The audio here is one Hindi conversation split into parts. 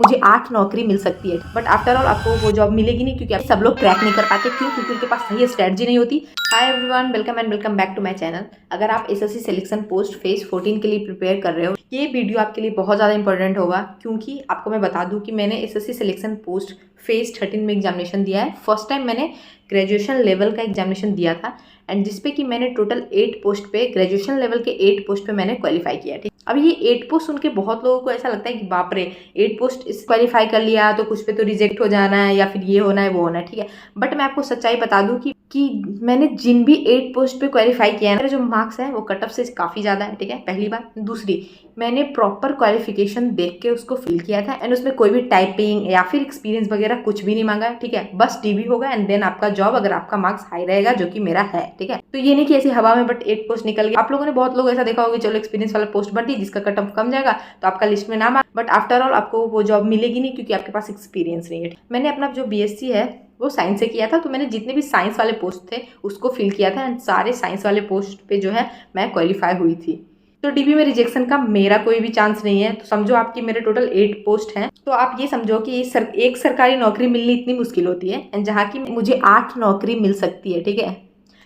मुझे 8 नौकरी मिल सकती है, बट आफ्टर ऑल आपको वो जॉब मिलेगी नहीं, क्योंकि सब लोग क्रैक नहीं कर पाते। क्यों? क्योंकि उनके पास सही स्ट्रेटजी नहीं होती। Hi everyone, welcome and welcome back to my channel. अगर आप एसएससी सिलेक्शन पोस्ट फेज 14 के लिए प्रिपेयर कर रहे हो, ये वीडियो आपके लिए बहुत ज़्यादा इंपॉर्टेंट होगा, क्योंकि आपको मैं बता दूं कि मैंने एसएससी सिलेक्शन पोस्ट फेज 13 में एग्जामिनेशन दिया है। फर्स्ट टाइम मैंने ग्रेजुएशन लेवल का एग्जामिनेशन दिया था, एंड जिसपे कि मैंने टोटल 8 पोस्ट पे, ग्रेजुएशन लेवल के 8 पोस्ट पे मैंने क्वालिफाई किया। ठीक, अब ये 8 पोस्ट सुन के बहुत लोगों को ऐसा लगता है कि बाप रे, 8 पोस्ट इस क्वालिफाई कर लिया तो कुछ पे तो रिजेक्ट हो जाना है, या फिर ये होना है वो होना है। ठीक है, बट मैं आपको सच्चाई बता दूं कि मैंने जिन भी 8 पोस्ट पे क्वालिफाई किया है, मेरे जो मार्क्स है वो कट ऑफ से काफ़ी ज़्यादा है। ठीक है, पहली बात। दूसरी, मैंने प्रॉपर क्वालिफिकेशन देख के उसको फिल किया था, एंड उसमें कोई भी टाइपिंग या फिर एक्सपीरियंस वगैरह कुछ भी नहीं मांगा है। ठीक है, बस डीबी होगा एंड देन आपका जॉब, अगर आपका मार्क्स हाई रहेगा, जो कि मेरा है। ठीक है, तो ये नहीं कि ऐसी हवा में बट 8 पोस्ट निकल गई। आप लोगों ने बहुत लोग ऐसा देखा होगा, चलो एक्सपीरियंस वाला पोस्ट भर दी, जिसका कट ऑफ कम जाएगा तो आपका लिस्ट में नाम आ, बट आफ्टर ऑल आपको वो जॉब मिलेगी नहीं, क्योंकि आपके पास एक्सपीरियंस नहीं है। मैंने अपना जो बीएससी है वो साइंस से किया था, तो मैंने जितने भी साइंस वाले पोस्ट थे उसको फिल किया था, एंड सारे साइंस वाले पोस्ट पे जो है मैं क्वालिफाई हुई थी। तो डीबी में रिजेक्शन का मेरा कोई भी चांस नहीं है। तो समझो आपकी मेरे टोटल 8 पोस्ट हैं, तो आप ये समझो कि एक सरकारी नौकरी मिलनी इतनी मुश्किल होती है, एंड जहाँ की मुझे 8 नौकरी मिल सकती है। ठीक है,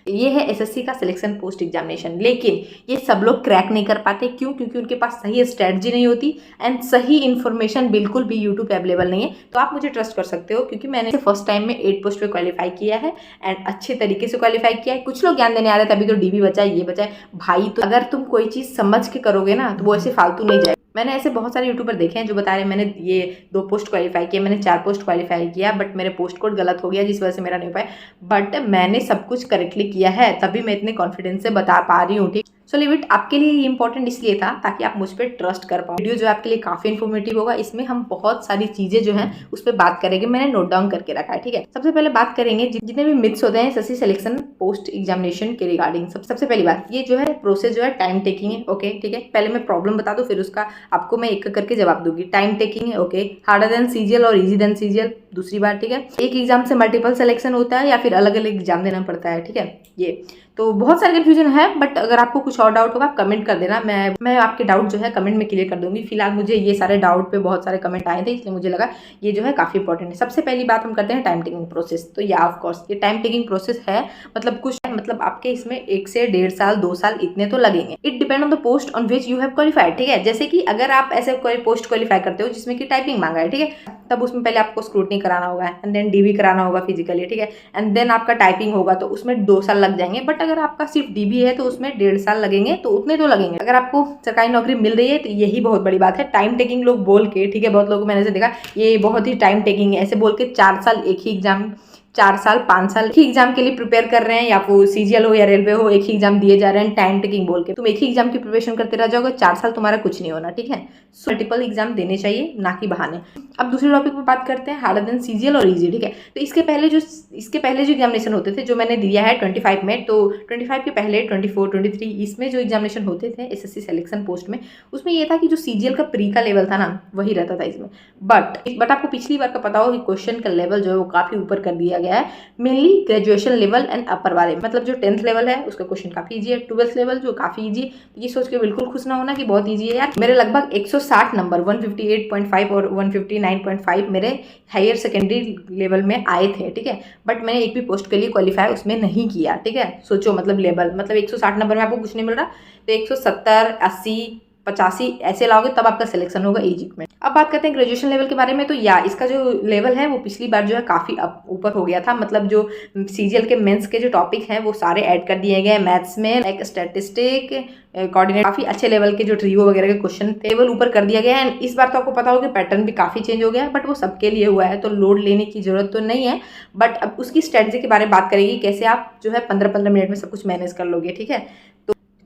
ये है एसएससी का सिलेक्शन पोस्ट एग्जामिनेशन। लेकिन ये सब लोग क्रैक नहीं कर पाते। क्यों? क्योंकि उनके पास सही स्ट्रेटजी नहीं होती, एंड सही इन्फॉर्मेशन बिल्कुल भी यूट्यूब पे अवेलेबल नहीं है। तो आप मुझे ट्रस्ट कर सकते हो, क्योंकि मैंने फर्स्ट टाइम में 8 पोस्ट पे क्वालिफाई किया है, एंड अच्छे तरीके से क्वालिफाई किया है। कुछ लोग ज्ञान देने आ रहे थे अभी तो डीबी बचा है, ये बचा है। भाई, तो अगर तुम कोई चीज़ समझ के करोगे ना, तो वो ऐसे फालतू नहीं जाए। मैंने ऐसे बहुत सारे यूट्यूबर देखे हैं जो बता रहे हैं मैंने ये 2 पोस्ट क्वालिफाई किया, मैंने 4 पोस्ट क्वालिफाई किया, बट मेरे पोस्ट कोड गलत हो गया, जिस वजह से मेरा नहीं हो पाया। बट मैंने सब कुछ करेक्टली किया है, तभी मैं इतने कॉन्फिडेंस से बता पा रही हूँ। ठीक, सो लिव इट। आपके लिए ये इंपॉर्टेंट इसलिए था ताकि आप मुझ पर ट्रस्ट कर पाओ। वीडियो जो आपके लिए काफी इन्फॉर्मेटिव होगा। इसमें हम बहुत सारी चीजें जो हैं उस पर बात करेंगे, मैंने नोट डाउन करके रखा है। ठीक है, सबसे पहले बात करेंगे जितने भी मिथ्स होते हैं एसएससी सिलेक्शन पोस्ट एग्जामिनेशन के रिगार्डिंग। सबसे पहली बात, ये जो है प्रोसेस जो है टाइम टेकिंग है। ओके, ठीक है, पहले मैं प्रॉब्लम बता दूं, फिर उसका आपको मैं एक करके जवाब दूंगी। टाइम टेकिंग है, ओके, हार्डर देन सीजीएल और इजी देन सीजीएल। दूसरी बात, ठीक है, एक एग्जाम से मल्टीपल सिलेक्शन होता है या फिर अलग अलग एग्जाम देना पड़ता है। ठीक है, ये तो बहुत सारे कंफ्यूजन है, बट अगर आपको कुछ और डाउट होगा आप कमेंट कर देना, मैं आपके डाउट जो है कमेंट में क्लियर कर दूंगी। फिलहाल मुझे ये सारे डाउट पे बहुत सारे कमेंट आए थे, इसलिए मुझे लगा ये जो है काफी इंपॉर्टेंट है। सबसे पहली बात हम करते हैं टाइम टेकिंग प्रोसेस। तो या ऑफ कोर्स ये टाइम टेकिंग प्रोसेस है, मतलब आपके इसमें 1 से 1.5 साल 2 साल इतने तो लगेंगे। It depend on the post on which you have qualified. ठीक है, जैसे कि अगर आप ऐसे कोई पोस्ट क्वालिफाई करते हो जिसमें कि टाइपिंग मांगा है, ठीक है, तब उसमें पहले आपको स्क्रूटनी कराना होगा, एंड देन डीबी कराना होगा फिजिकली। ठीक है, एंड देन आपका टाइपिंग होगा, तो उसमें 2 साल लग जाएंगे। बट अगर आपका सिर्फ डीबी है तो उसमें 1.5 साल लगेंगे, तो उतने तो लगेंगे। अगर आपको सरकारी नौकरी मिल रही है तो यही बहुत बड़ी बात है। टाइम टेकिंग लोग बोल के, ठीक है, बहुत लोगों को मैंने ऐसे देखा ये बहुत ही टाइम टेकिंग है, ऐसे बोल के 4 साल एक ही एग्जाम, 4 साल 5 साल एक ही एग्जाम के लिए प्रिपेयर कर रहे हैं, या वो सीजीएल हो या रेलवे हो, एक ही एग्जाम दिए जा रहे हैं टाइम टेकिंग बोल के। तुम एक ही एग्जाम की प्रिपरेशन करते रह जाओगे, 4 साल तुम्हारा कुछ नहीं होना। ठीक है, सो मल्टीपल एग्जाम देने चाहिए, ना कि बहाने। अब दूसरे टॉपिक पे बात करते हैं, हार्डर देन सीजीएल और इजी। ठीक है, तो इसके पहले जो एग्जामिनेशन होते थे, जो मैंने दिया है 25 में, तो 25 के पहले 24, 23 इसमें जो एग्जामिनेशन होते थे एसएससी सिलेक्शन पोस्ट में, उसमें ये था कि जो सीजीएल का प्री का लेवल था ना, वही रहता था इसमें। बट आपको पिछली बार का पता हो कि क्वेश्चन का लेवल जो है वो काफी ऊपर कर दिया गया है। Mainly graduation level and upper वाले, मतलब जो 10th लेवल है उसका क्वेश्चन काफी इजी है, 12th लेवल जो काफी इजी है। ये सोच के बिल्कुल खुश ना होना कि बहुत इजी है यार। मेरे लगभग 160 नंबर 158.5 और 159.5 मेरे हायर सेकेंडरी लेवल में आए थे। ठीक है, बट मैंने एक भी पोस्ट के लिए क्वालिफाई उसमें नहीं किया। ठीक है, सोचो, मतलब लेवल, मतलब 160 नंबर में आपको कुछ नहीं मिल रहा, तो 170, 80, 85 ऐसे लाओगे तब आपका सिलेक्शन होगा ईजी में। अब बात करते हैं ग्रेजुएशन लेवल के बारे में। तो या इसका जो लेवल है वो पिछली बार जो है काफ़ी ऊपर हो गया था, मतलब जो सीजीएल के मेंस के जो टॉपिक हैं वो सारे ऐड कर दिए गए। मैथ्स में एक स्टैटिस्टिक, कोऑर्डिनेट, काफ़ी अच्छे लेवल के जो ट्रियो वगैरह के क्वेश्चन थे लेवल ऊपर कर दिया गया है। एंड इस बार तो आपको पता होगा कि पैटर्न भी काफ़ी चेंज हो गया है, बट वो सबके लिए हुआ है, तो लोड लेने की जरूरत तो नहीं है। बट अब उसकी स्ट्रेटजी के बारे में बात करेगी, कैसे आप जो है 15-15 मिनट में सब कुछ मैनेज कर लोगे। ठीक है,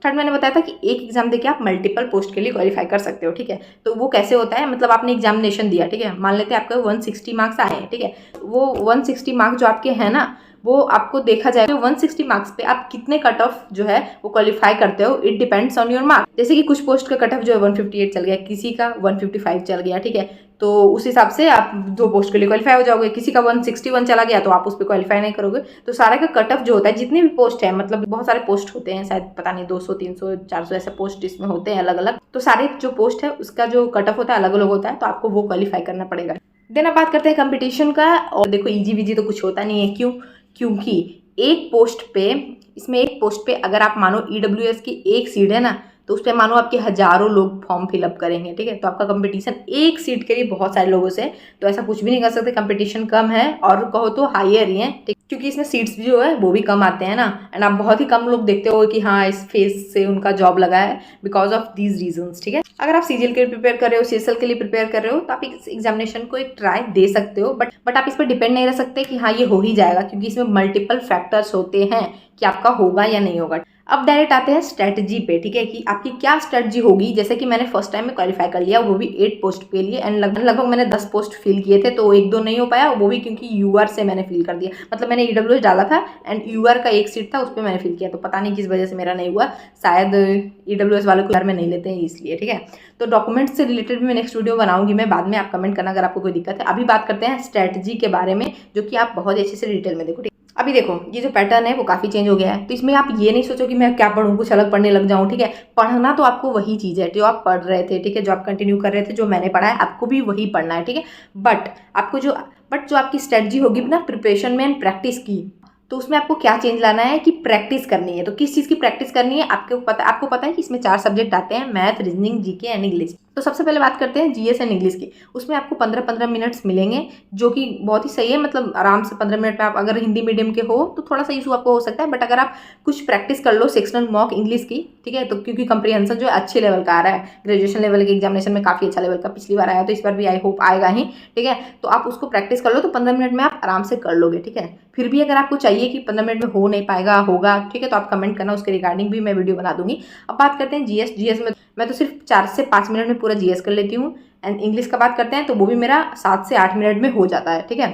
थर्ड मैंने बताया था कि एक एग्जाम देके आप मल्टीपल पोस्ट के लिए क्वालिफाई कर सकते हो। ठीक है, तो वो कैसे होता है, मतलब आपने एग्जामिनेशन दिया, ठीक है, मान लेते हैं आपके 160 मार्क्स आए हैं। ठीक है, वो 160 मार्क्स जो आपके हैं ना, वो आपको देखा जाएगा 160 मार्क्स पे आप कितने कट ऑफ जो है वो क्वालिफाई करते हो। It depends on your marks. जैसे कि कुछ पोस्ट का कट ऑफ जो है 158 चल गया, किसी का 155 चल गया। ठीक है, तो उस हिसाब से आप 2 पोस्ट के लिए क्वालिफाई हो जाओगे। किसी का 161 चला गया तो आप उस पर क्वालिफाई नहीं करोगे। तो सारे का कट ऑफ जो होता है, जितने भी पोस्ट है, मतलब बहुत सारे पोस्ट होते हैं, शायद पता नहीं 200 300 400 ऐसे पोस्ट इसमें होते हैं अलग अलग। तो सारे जो पोस्ट है उसका जो कट ऑफ होता है अलग अलग होता है, तो आपको वो क्वालिफाई करना पड़ेगा। देन अब बात करते हैं कंपटीशन का। और देखो इजी विजी तो कुछ होता नहीं है। क्यों? क्योंकि एक पोस्ट पे अगर आप मानो EWS की एक सीट है ना, तो उस पर मानो आपके हजारों लोग फॉर्म फिलअप करेंगे, ठीक है। तो आपका कंपटीशन एक सीट के लिए बहुत सारे लोगों से, तो ऐसा कुछ भी नहीं कर सकते। कंपटीशन कम है और कहो तो हायर ही है, ठीक, क्योंकि इसमें सीट्स भी जो है वो भी कम आते हैं ना। एंड आप बहुत ही कम लोग देखते हो कि हाँ इस फेस से उनका जॉब लगा है, बिकॉज ऑफ दीज रीजंस, ठीक है। अगर आप CGL के लिए प्रिपेयर कर रहे हो, CSL के लिए प्रिपेयर कर रहे हो, तो आप इस एग्जामिनेशन को एक ट्राई दे सकते हो। बट आप इस पर डिपेंड नहीं रह सकते कि हाँ ये हो ही जाएगा, क्योंकि इसमें मल्टीपल फैक्टर्स होते हैं कि आपका होगा या नहीं होगा। अब डायरेक्ट आते हैं स्ट्रेटजी पे, ठीक है, कि आपकी क्या स्ट्रेटजी होगी। जैसे कि मैंने फर्स्ट टाइम में क्वालिफाई कर लिया, वो भी 8 पोस्ट के लिए, एंड लगभग मैंने 10 पोस्ट फिल किए थे, तो 1-2 नहीं हो पाया, वो भी क्योंकि UR से मैंने फिल कर दिया। मतलब मैंने EWS डाला था एंड UR का एक सीट था, उस पर मैंने फिल किया, तो पता नहीं किस वजह से मेरा नहीं हुआ। शायद EWS वालों को घर में नहीं लेते हैं इसलिए, ठीक है। तो डॉक्यूमेंट्स से रिलेटेड भी मैं नेक्स्ट वीडियो बनाऊंगी मैं बाद में, आप कमेंट करना अगर आपको कोई दिक्कत है। अभी बात करते हैं स्ट्रेटजी के बारे में, जो कि आप बहुत अच्छे से डिटेल में देखो। अभी देखो ये जो पैटर्न है वो काफ़ी चेंज हो गया है, तो इसमें आप ये नहीं सोचो कि मैं क्या पढ़ूँ, कुछ अलग पढ़ने लग जाऊँ, ठीक है। पढ़ना तो आपको वही चीज़ है जो आप पढ़ रहे थे, ठीक है, जो आप कंटिन्यू कर रहे थे, जो मैंने पढ़ा है आपको भी वही पढ़ना है, ठीक है। बट जो आपकी स्ट्रेटजी होगी ना प्रिपरेशन में एंड प्रैक्टिस की, तो उसमें आपको क्या चेंज लाना है कि प्रैक्टिस करनी है। तो किस चीज़ की प्रैक्टिस करनी है आपको पता है कि इसमें 4 सब्जेक्ट आते हैं, math, reasoning, GK and English. तो सबसे पहले बात करते हैं GS एंड इंग्लिश की। उसमें आपको 15-15 मिनट्स मिलेंगे, जो कि बहुत ही सही है। मतलब आराम से 15 मिनट में आप अगर हिंदी मीडियम के हो तो थोड़ा सा इशू आपको हो सकता है, बट अगर आप कुछ प्रैक्टिस कर लो सेक्शनल मॉक इंग्लिश की, ठीक है, तो क्योंकि कंप्रीहेंशन जो है अच्छे लेवल का आ रहा है, ग्रेजुएशन लेवल के एग्जामिनेशन में काफ़ी अच्छा लेवल का पिछली बार आया, तो इस बार भी आई होप आएगा ही, ठीक है। तो आप उसको प्रैक्टिस कर लो, तो 15 मिनट में आप आराम से कर लोगे, ठीक है। फिर भी अगर आपको चाहिए कि 15 मिनट में हो नहीं पाएगा, होगा, ठीक है, तो आप कमेंट करना, उसके रिगार्डिंग भी मैं वीडियो बना दूंगी। अब बात करते हैं GS में मैं तो सिर्फ 4 से 5 मिनट में पूरा GS कर लेती हूँ। एंड इंग्लिश का बात करते हैं तो वो भी मेरा 7 से 8 मिनट में हो जाता है, ठीक है।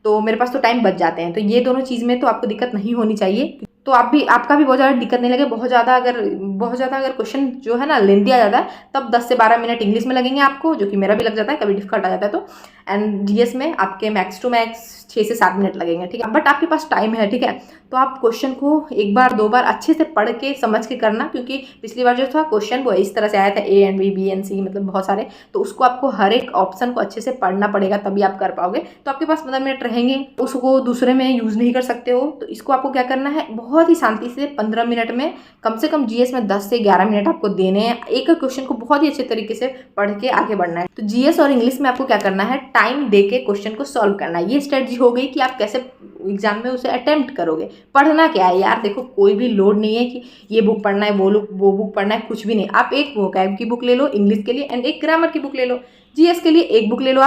तो मेरे पास तो टाइम बच जाते हैं, तो ये दोनों चीज़ में तो आपको दिक्कत नहीं होनी चाहिए। तो आपका भी बहुत ज़्यादा दिक्कत नहीं लगे। बहुत ज़्यादा अगर क्वेश्चन जो है ना लेंथी आ जाता है, तब 10 से 12 मिनट इंग्लिश में लगेंगे आपको, जो कि मेरा भी लग जाता है, कभी डिफिकल्ट आ जाता है तो। एंड GS में आपके मैक्स टू मैक्स 6 से 7 मिनट लगेंगे, ठीक है। बट आपके पास टाइम है, ठीक है, तो आप क्वेश्चन को एक बार 2 बार अच्छे से पढ़ के समझ के करना, क्योंकि पिछली बार जो था क्वेश्चन वो इस तरह से आया था, A and B and C, मतलब बहुत सारे, तो उसको आपको हर एक ऑप्शन को अच्छे से पढ़ना पड़ेगा, तभी आप कर पाओगे। तो आपके पास 15 मिनट रहेंगे, उसको दूसरे में यूज़ नहीं कर सकते हो, तो इसको आपको क्या करना है, बहुत ही शांति से 15 मिनट में कम से कम GS में 10 से 11 मिनट आपको देने हैं। एक क्वेश्चन को बहुत ही अच्छे तरीके से पढ़ के आगे बढ़ना है। तो GS और इंग्लिश में आपको क्या करना है, टाइम दे के क्वेश्चन को सॉल्व करना है। ये स्ट्रेटजी हो गई कि आप कैसे एग्जाम में उसे अटेम्प्ट करोगे। पढ़ना क्या है यार, देखो कोई भी लोड नहीं है कि ये बुक पढ़ना है, वो बुक पढ़ना है, कुछ भी नहीं। आप एक वोकैब की बुक ले लो इंग्लिश के लिए, एंड एक ग्रामर की बुक ले लो। GS के लिए एक बुक ले लो,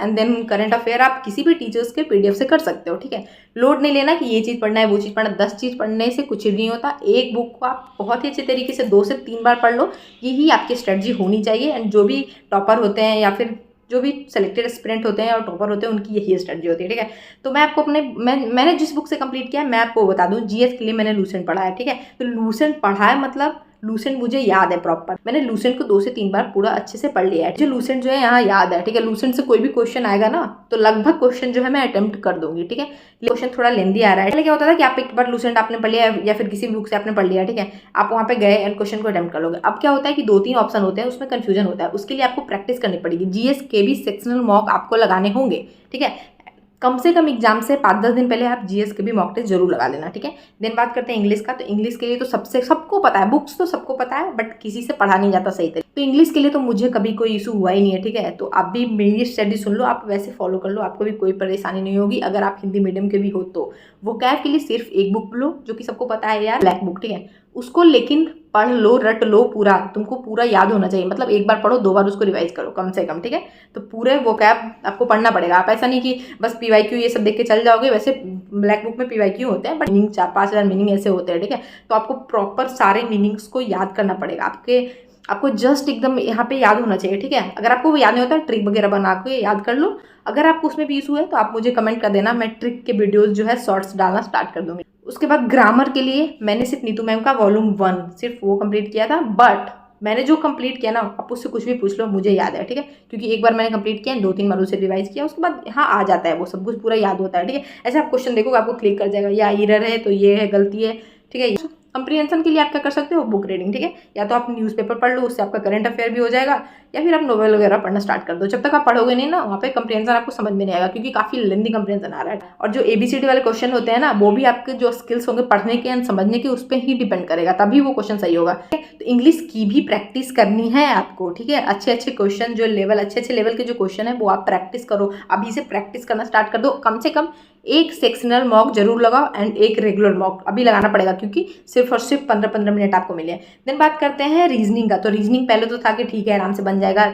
एंड देन करंट अफेयर आप किसी भी टीचर्स के PDF से कर सकते हो, ठीक है। लोड नहीं लेना कि ये चीज़ पढ़ना है, वो चीज़ पढ़ना। 10 चीज़ पढ़ने से कुछ भी नहीं होता। एक बुक को आप बहुत ही अच्छे तरीके से 2 से 3 बार पढ़ लो, यही आपकी स्ट्रेटजी होनी चाहिए। एंड जो भी टॉपर होते हैं या फिर जो भी सेलेक्टेड एस्पिरेंट होते हैं और टॉपर होते हैं, उनकी यही स्ट्रेटजी होती है, ठीक है। तो मैं आपको मैंने जिस बुक से कंप्लीट किया है, मैं आपको बता दूं, GS के लिए मैंने लूसेंट पढ़ा है, ठीक है। तो लूसेंट पढ़ा है मतलब लूसेंट मुझे याद है प्रॉपर। मैंने लूसेंट को 2 से 3 बार पूरा अच्छे से पढ़ लिया है। जो लूसेंट जो है यहाँ याद है, ठीक है। लूसेंट से कोई भी क्वेश्चन आएगा ना, तो लगभग क्वेश्चन जो है मैं अटेम्प्ट कर दूंगी, ठीक है। क्वेश्चन थोड़ा लेंदी आ रहा है। पहले क्या होता था कि आप एक बार लूसेंट आपने पढ़ लिया या फिर किसी बुक से आपने पढ़ लिया, ठीक है, आप वहाँ पे गए एंड क्वेश्चन को अटेम्प्ट कर लोगे। अब क्या होता है कि 2-3 ऑप्शन होते हैं, उसमें कंफ्यूजन होता है, उसके लिए आपको प्रैक्टिस करनी पड़ेगी। GS के भी सेक्शनल मॉक आपको लगाने होंगे, ठीक है। कम से कम एग्जाम से 5-10 दिन पहले आप GS के भी मॉक टेस्ट जरूर लगा लेना, ठीक है। देन बात करते हैं इंग्लिश का। तो इंग्लिश के लिए तो सबको पता है, बुक्स तो सबको पता है, बट किसी से पढ़ा नहीं जाता सही तरीके। तो इंग्लिश के लिए तो मुझे कभी कोई इशू हुआ ही नहीं है, ठीक है। तो आप भी मेरी स्टडी सुन लो, आप वैसे फॉलो कर लो, आपको भी कोई परेशानी नहीं होगी। अगर आप हिंदी मीडियम के भी हो तो वोकैब के लिए सिर्फ एक बुक लो, जो कि सबको पता है यार, ब्लैक बुक, ठीक है। उसको लेकिन पढ़ लो, रट लो पूरा, तुमको पूरा याद होना चाहिए। मतलब एक बार पढ़ो, 2 बार उसको रिवाइज करो कम से कम, ठीक है। तो पूरे वोकैब आपको पढ़ना पड़ेगा। आप ऐसा नहीं कि बस PYQ ये सब देख के चल जाओगे। वैसे ब्लैक बुक में PYQ होते हैं, बट मीनिंग 4-5 हज़ार मीनिंग ऐसे होते हैं, ठीक है। तो आपको प्रॉपर सारे मीनिंग्स को याद करना पड़ेगा। आपको जस्ट एकदम यहाँ पे याद होना चाहिए, ठीक है। अगर आपको वो याद नहीं होता, ट्रिक वगैरह बना के याद कर लो। अगर आपको उसमें भी इशू है तो आप मुझे कमेंट कर देना, मैं ट्रिक के वीडियोस जो है शॉर्ट्स डालना स्टार्ट कर दूंगी। उसके बाद ग्रामर के लिए मैंने सिर्फ नीतू मैम का वॉल्यूम 1 सिर्फ वो कंप्लीट किया था, बट मैंने जो कंप्लीट किया ना, आप उससे कुछ भी पूछ लो, मुझे याद है, ठीक है, क्योंकि एक बार मैंने कंप्लीट किया, 2-3 बार उसे रिवाइज किया, उसके बाद हाँ आ जाता है, वो सब कुछ पूरा याद होता है, ठीक है। ऐसे आप क्वेश्चन देखोगे आपको क्लिक कर जाएगा, या एरर है तो ये है, गलती है, ठीक है। कंप्रीहेंशन के लिए आप क्या कर सकते हो, बुक रीडिंग, ठीक है, या तो आप न्यूज़पेपर पढ़ लो, उससे आपका करंट अफेयर भी हो जाएगा, या फिर आप नोवेल वगैरह पढ़ना स्टार्ट कर दो। जब तक आप पढ़ोगे नहीं ना, वहाँ पे कंप्रीहेंशन आपको समझ में नहीं आएगा, क्योंकि काफी लेंथी कंप्रीहेंशन आ रहा है। और जो ABCD वाले क्वेश्चन होते हैं ना, वो भी आपके जो स्किल्स होंगे पढ़ने के एंड समझने के, उस पर ही डिपेंड करेगा, तभी वो क्वेश्चन सही होगा। तो इंग्लिश की भी प्रैक्टिस करनी है आपको, ठीक है। अच्छे अच्छे क्वेश्चन, जो लेवल अच्छे लेवल के जो क्वेश्चन है, वो आप प्रैक्टिस करो, अभी से प्रैक्टिस करना स्टार्ट कर दो। कम से कम एक सेक्शनल मॉक जरूर लगाओ एंड एक रेगुलर मॉक अभी लगाना पड़ेगा, क्योंकि सिर्फ और सिर्फ 15-15 मिनट आपको मिले हैं। देन बात करते हैं रीजनिंग का। तो रीजनिंग पहले तो था कि ठीक है आराम से बन जाएगा,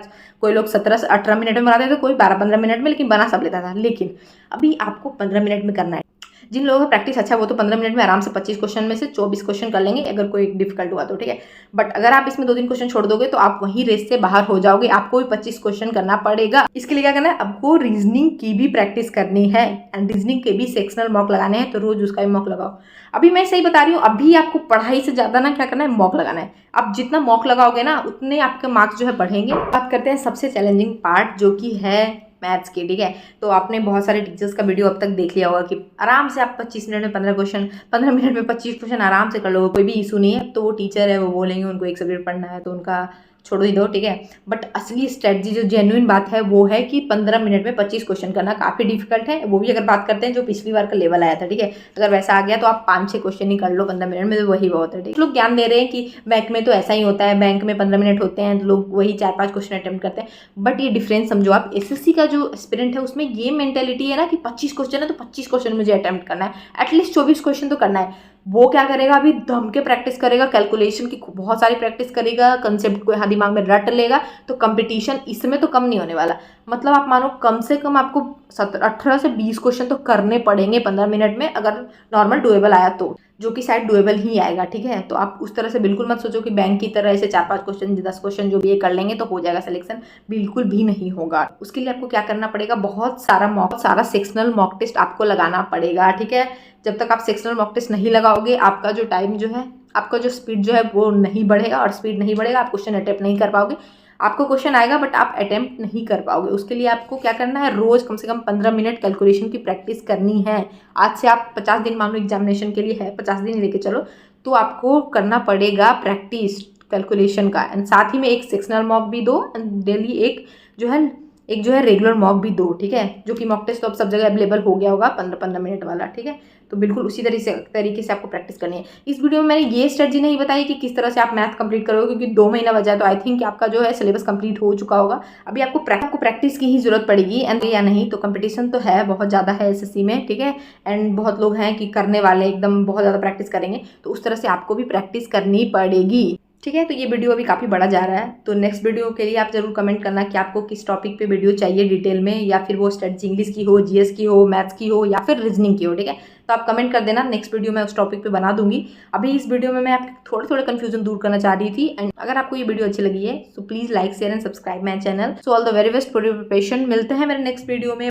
कोई लोग 17 से 18 मिनट में बनाते थे, कोई 12-15 मिनट में, लेकिन बना सब लेता था। लेकिन अभी आपको 15 मिनट में करना है। जिन लोगों का प्रैक्टिस अच्छा, वो तो 15 मिनट में आराम से 25 क्वेश्चन में से 24 क्वेश्चन कर लेंगे, अगर कोई डिफिकल्ट हुआ तो, ठीक है। बट अगर आप इसमें 2-3 क्वेश्चन छोड़ दोगे तो आप वहीं रेस से बाहर हो जाओगे, आपको भी 25 क्वेश्चन करना पड़ेगा। इसके लिए क्या करना है, आपको रीजनिंग की भी प्रैक्टिस करनी है एंड रीजनिंग के भी सेक्शनल मॉक लगाने हैं, तो रोज उसका भी मॉक लगाओ। अभी मैं सही बता रही हूँ, अभी आपको पढ़ाई से ज्यादा ना क्या करना है, मॉक लगाना है। आप जितना मॉक लगाओगे ना, उतने आपके मार्क्स जो है बढ़ेंगे। बात करते हैं सबसे चैलेंजिंग पार्ट, जो कि है मैथ्स की, ठीक है। तो आपने बहुत सारे टीचर्स का वीडियो अब तक देख लिया होगा कि आराम से आप 25 मिनट में 15 क्वेश्चन, 15 मिनट में 25 क्वेश्चन आराम से कर लो, कोई भी इशू नहीं है। तो वो टीचर है, वो बोलेंगे उनको एक सब्जेक्ट पढ़ना है तो उनका छोड़ो ही दो, ठीक है। बट असली स्ट्रेटजी, जो जेन्युइन बात है, वो है कि 15 मिनट में 25 क्वेश्चन करना काफ़ी डिफिकल्ट है। वो भी अगर बात करते हैं जो पिछली बार का लेवल आया था, ठीक है, अगर वैसा आ गया तो आप 5-6 क्वेश्चन ही कर लो 15 मिनट में, तो वही बहुत है, ठीक है। लोग ज्ञान दे रहे हैं कि बैंक में तो ऐसा ही होता है, बैंक में 15 मिनट होते हैं, तो लोग वही 4-5 क्वेश्चन अटेम्प्ट करते हैं। बट ये डिफरेंस समझो, आप SSC का जो एस्पिरेंट है उसमें ये मेंटेलिटी है ना कि 25 क्वेश्चन है तो 25 क्वेश्चन मुझे अटेम्प्ट करना है, एटलीस्ट 24 क्वेश्चन तो करना है। वो क्या करेगा, अभी दम के प्रैक्टिस करेगा, कैलकुलेशन की बहुत सारी प्रैक्टिस करेगा, कंसेप्ट को यहाँ दिमाग में रट लेगा, तो कंपटीशन इसमें तो कम नहीं होने वाला। मतलब आप मानो कम से कम आपको 18 से 20 क्वेश्चन तो करने पड़ेंगे 15 मिनट में, अगर नॉर्मल डुएबल आया तो, जो कि शायद डुएबल ही आएगा, ठीक है। तो आप उस तरह से बिल्कुल मत सोचो कि बैंक की तरह ऐसे 4-5 क्वेश्चन 10 क्वेश्चन जो भी ये कर लेंगे तो हो जाएगा सिलेक्शन, बिल्कुल भी नहीं होगा। उसके लिए आपको क्या करना पड़ेगा, बहुत सारा सेक्शनल मॉक टेस्ट आपको लगाना पड़ेगा, ठीक है। जब तक आप सेक्शनल मॉक टेस्ट नहीं लगाओगे, आपका जो टाइम जो है, आपका जो स्पीड जो है वो नहीं बढ़ेगा, और स्पीड नहीं बढ़ेगा, आप क्वेश्चन अटेम्प्ट नहीं कर पाओगे। आपको क्वेश्चन आएगा बट आप अटेम्प्ट नहीं कर पाओगे। उसके लिए आपको क्या करना है, रोज कम से कम 15 मिनट कैलकुलेशन की प्रैक्टिस करनी है। आज से आप 50 दिन मान लो एग्जामिनेशन के लिए है, 50 दिन लेके चलो, तो आपको करना पड़ेगा प्रैक्टिस कैलकुलेशन का। एंड साथ ही में एक सेक्शनल मॉक भी दो, डेली एक जो है रेगुलर मॉक भी दो, ठीक है। जो कि मॉक टेस्ट तो अब सब जगह अवेलेबल हो गया होगा, 15-15 मिनट वाला, ठीक है। तो बिल्कुल उसी तरीके से आपको प्रैक्टिस करनी है। इस वीडियो में मैंने ये स्ट्रेटजी नहीं बताई कि किस तरह से आप मैथ कंप्लीट करोगे, क्योंकि 2 महीना बचा है, तो आई थिंक आपका जो है सिलेबस कंप्लीट हो चुका होगा। अभी आपको प्रैक्टिस की ही जरूरत पड़ेगी, एंड या नहीं तो कंपटीशन तो है, बहुत ज़्यादा है SSC में, ठीक है। एंड बहुत लोग हैं कि करने वाले एकदम बहुत ज़्यादा प्रैक्टिस करेंगे, तो उस तरह से आपको भी प्रैक्टिस करनी पड़ेगी, ठीक है। तो ये वीडियो अभी काफ़ी बड़ा जा रहा है, तो नेक्स्ट वीडियो के लिए आप जरूर कमेंट करना कि आपको किस टॉपिक पे वीडियो चाहिए डिटेल में, या फिर वो स्ट्रेटजी इंग्लिश की हो, GS की हो, मैथ्स की हो, या फिर रीजनिंग की हो, ठीक है। तो आप कमेंट कर देना, नेक्स्ट वीडियो मैं उस टॉपिक पे बना दूंगी। अभी इस वीडियो में मैं आपके थोड़े कन्फ्यूजन दूर करना चाह रही थी। एंड अगर आपको ये वीडियो अच्छी लगी है, so please like, share and subscribe my channel. So all the very best for your preparation. मिलते हैं मेरे नेक्स्ट वीडियो में।